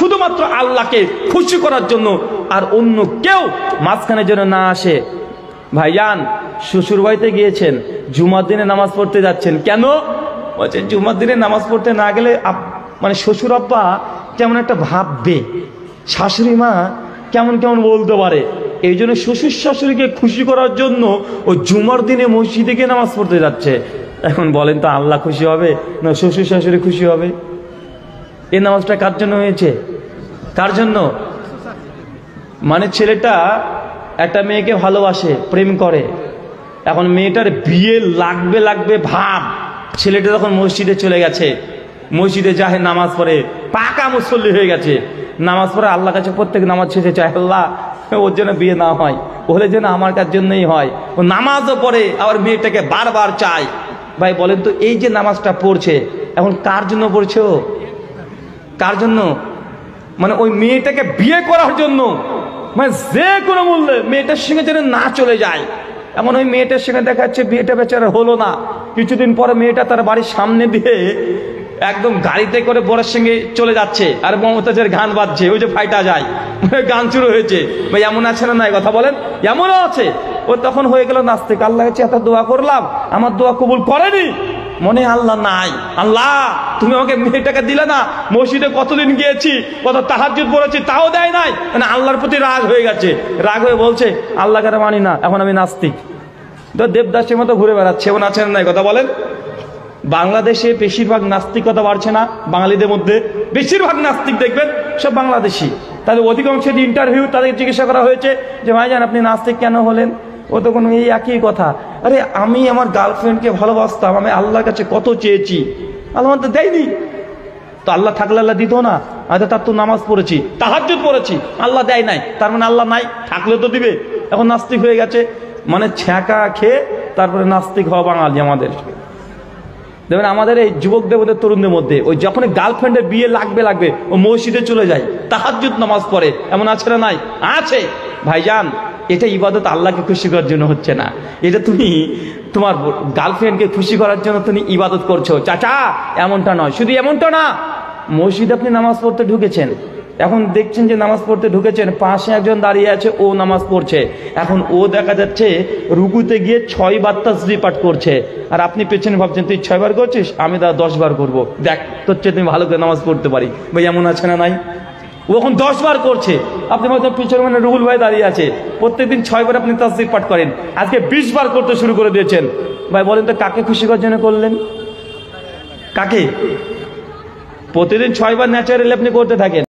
শুধুমাত্র আল্লাহকে খুশি করার জন্য, আর অন্য কেউ মাঝখানে যেন না আসে। ভাইজান, শ্বশুর বাড়িতে গিয়েছেন, জুমার দিনে নামাজ পড়তে যাচ্ছেন, কেন বলছেন জুমার দিনে নামাজ পড়তে না গেলে মানে শ্বশুর আব্বা কেমন একটা ভাববে, শাশুড়ি মা কেমন কেমন বলতে পারে। এই জন্য শ্বশুর শাশুড়িকে খুশি করার জন্য ও জুমার দিনে মসজিদে গিয়ে নামাজ পড়তে যাচ্ছে। এখন বলেন তো আল্লাহ খুশি হবে না শ্বশুর শাশুড়ি খুশি হবে? এই নামাজটা কার জন্য হয়েছে? কার জন্য? মানে ছেলেটা একটা মেয়েকে ভালোবাসে, প্রেম করে, এখন মেয়েটার বিয়ে লাগবে লাগবে ভাব, ছেলেটা তখন মসজিদে চলে গেছে, মসজিদে যায়, নামাজ পড়ে, পাকা মুসল্লি হয়ে গেছে, নামাজ পড়ে আল্লাহর কাছে প্রত্যেক নামাজ শেষে চায় আল্লাহ ওর জন্য বিয়ে না হয়, ওহলে যেন আমার কার জন্যই হয়। ও নামাজও পড়ে, আবার মেয়েটাকে বারবার চায়। ভাই বলেন তো এই যে নামাজটা পড়ছে এখন কার জন্য পড়ছে? ও কার জন্য? মানে ওই মেয়েটাকে বিয়ে করার জন্য, মানে যে কোনো মূল্যে মেয়েটার সঙ্গে যেন না চলে যায়। এমন ওই মেয়েটার সঙ্গে দেখা যাচ্ছে বিয়েটা বেচারা হলো না, কিছুদিন পরে মেয়েটা তার বাড়ির সামনে দিয়ে একদম গাড়িতে করে বরের সঙ্গে চলে যাচ্ছে, আর মমতাজের গান বাজছে, ওই যে ফাইটা যায় গান শুরু হয়েছে। ভাই এমন আছে না নাই? কথা বলেন, এমনও আছে। ও তখন হয়ে গেল নাস্তিক, আল্লাহ কাছে এত দোয়া করলাম, আমার দোয়া কবুল করেনি, মনে আল্লাহ নাই, আল্লাহ তুমি আমাকে মেয়েটাকে দিলে না, মসজিদে কতদিন গিয়েছি, কত তাহাজ্জুদ পড়েছি, তাও দেয় নাই, মানে আল্লাহর প্রতি রাগ হয়ে গেছে, রাগ হয়ে বলছে আল্লাহকে মানি না, এখন আমি নাস্তিক। তো দেবদাসের মতো ঘুরে বেড়াচ্ছে, এমন আছে না নাই? কথা বলেন। বাংলাদেশে বেশিরভাগ নাস্তিকতা বাড়ছে না, বাঙালিদের মধ্যে বেশিরভাগ নাস্তিক দেখবেন সব বাংলাদেশি। তাদের অধিকাংশের ইন্টারভিউ, তাদের জিজ্ঞাসা করা হয়েছে যে ভাইজান আপনি নাস্তিক কেন হলেন? ও তখন এই একই কথা, আরে আমি আমার গার্লফ্রেন্ডকে ভালোবাসতাম, আমি আল্লাহর কাছে কত চেয়েছি, আল্লাহ তো দেয়নি। তো আল্লাহ থাকলে আল্লাহ দিত না? আচ্ছা তার তো নামাজ পড়েছি, তাহাজ্জুদ পড়েছি, আল্লাহ দেয় নাই, তার মানে আল্লাহ নাই, থাকলে তো দিবে। এখন নাস্তিক হয়ে গেছে, মানে ছ্যাঁকা খেয়ে তারপরে নাস্তিক হওয়া বাঙালি আমাদের। দেখবেন আমাদের এই যুবকদের মধ্যে, তরুণদের মধ্যে, ওই যখন গার্লফ্রেন্ডের বিয়ে লাগবে ও মসজিদে চলে যায়, তাহাজ্জুদ নামাজ পড়ে, এমন আছে না নাই? আছে। ভাইজান এটা ইবাদত আল্লাহকে খুশি করার জন্য হচ্ছে না, এটা তুমি তোমার গার্লফ্রেন্ডকে খুশি করার জন্য তুমি ইবাদত করছো। চাচা এমনটা নয়, শুধু এমনটা না, মসজিদে আপনি নামাজ পড়তে ঢুকেছেন, এখন দেখছেন যে নামাজ পড়তে ঢুকেছেন, পাশে একজন দাঁড়িয়ে আছে, ও নামাজ পড়ছে, এখন ও দেখা যাচ্ছে রুকুতে গিয়ে 6 বার তাসবিহ পাঠ করছে, আর আপনি পেছনে ভাবছেন তুই 6 বার করছিস, আমি তা 10 বার করবো, দেখ তোর চেয়ে তুমি ভালো করে নামাজ পড়তে পারি। ভাই এমন আছে না নাই? ও এখন 10 বার করছে, আপনি ভাবছেন পিছনে মানে রুহুল ভাই দাঁড়িয়ে আছে, প্রত্যেকদিন 6 বার আপনি তাসবিহ পাঠ করেন, আজকে 20 বার করতে শুরু করে দিয়েছেন। ভাই বলেন তো কাকে খুশি করার জন্য করলেন? কাকে? প্রতিদিন 6 বার ন্যাচারালি আপনি করতে থাকেন,